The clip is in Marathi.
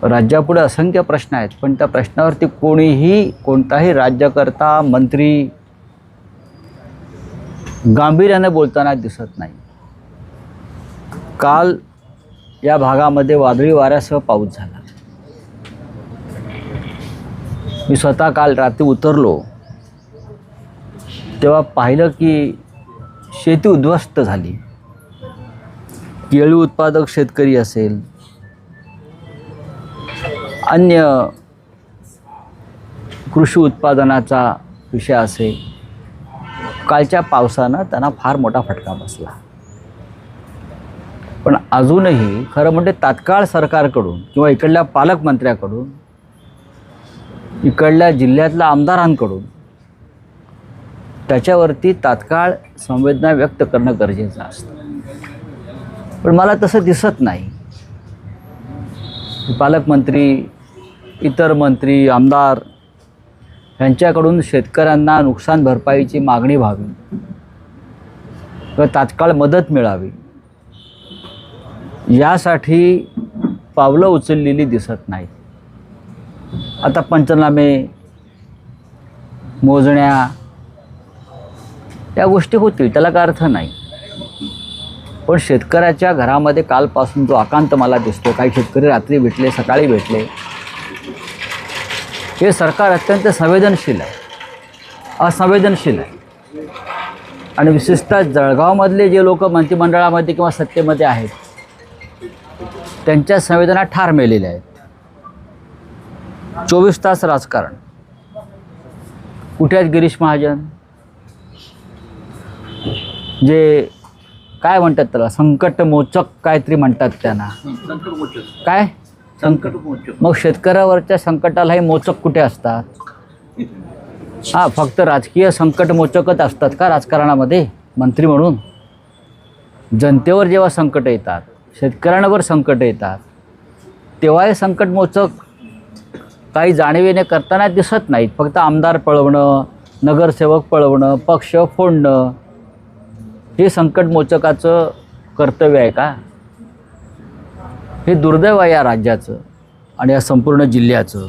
राज्यापुढे असंख्य प्रश्न आहेत, पण त्या प्रश्नावरती कोणताही राज्यकर्ता मंत्री गांभीर्याने बोलताना दिसत नाही. काल या भागामध्ये वादळी वाऱ्यासह पाऊस झाला. मी स्वतः काल रात्री उतरलो तेव्हा पाहिलं की शेती उद्ध्वस्त झाली. केळी उत्पादक शेतकरी असेल, अन्य कृषी उत्पादनाचा विषय असेल, कालच्या पावसानं त्यांना फार मोठा फटका बसला. पण अजूनही खरं म्हणजे तात्काळ सरकारकडून किंवा इकडल्या पालकमंत्र्याकडून, इकडल्या जिल्ह्यातल्या आमदारांकडून त्याच्यावरती तात्काळ संवेदना व्यक्त करणं गरजेचं असतं. पण मला तसं दिसत नाही. पालकमंत्री, इतर मंत्री, आमदार यांच्याकडून शेतकऱ्यांना नुकसान भरपाईची मागणी व्हावी व तात्काळ मदत मिळावी यासाठी पावलं उचललेली दिसत नाहीत. आता पंचनामे, मोजण्या या गोष्टी होतील, त्याला काय अर्थ नाही. पण शेतकऱ्याच्या घरामध्ये कालपासून जो आकांत मला दिसतो, काही शेतकरी रात्री भेटले, सकाळी भेटले, हे सरकार अत्यंत संवेदनशील आहे, असंवेदनशील आहे. आणि विशेषतः जळगावमधले जे लोक मंत्रिमंडळामध्ये किंवा सत्तेमध्ये आहेत त्यांच्या संवेदना ठार मेलेल्या आहेत. 24 तास राजकारण. कुठे आहेत गिरीश महाजन, जे काय म्हणतात त्याला, संकटमोचक काहीतरी म्हणतात त्यांना, काय संकटमोचक. मग शेतकऱ्यावरच्या संकटालाही मोचक कुठे असतात? हां, फक्त राजकीय संकटमोचकच असतात का राजकारणामध्ये मंत्री म्हणून? जनतेवर जेव्हा संकट येतात, शेतकऱ्यांवर संकट येतात, तेव्हा हे संकटमोचक काही जाणीवेने करताना दिसत नाहीत. फक्त आमदार पळवणं, नगरसेवक पळवणं, पक्ष फोडणं हे संकटमोचकाचं कर्तव्य आहे का? हे दुर्दैव आहे या राज्याचं आणि या संपूर्ण जिल्ह्याचं.